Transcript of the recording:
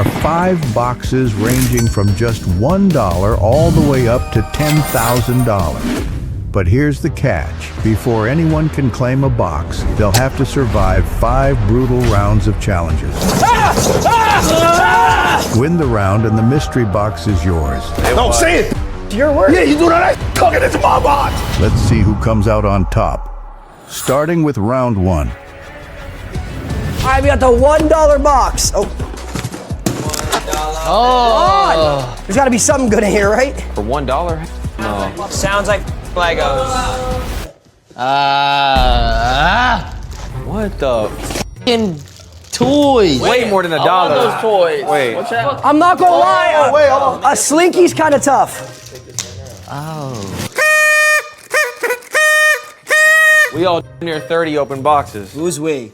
are 5 boxes ranging from just $1 all the way up to $10,000. But here's the catch. Before anyone can claim a box, they'll have to survive 5 brutal rounds of challenges. Win the round and the mystery box is yours. No, say it! Your word? Yeah, you do that. Talking into my box. Let's see who comes out on top. Starting with round 1. All right, we got the $1 box. Oh. Oh. There's got to be something good in here, right? For $1? No. Sounds like Legos. What the? Fucking toys. Way more than $1. I want those toys. Wait. What's that? I'm not gonna lie. A Slinky's kind of tough. We all near 30 open boxes. Who's we?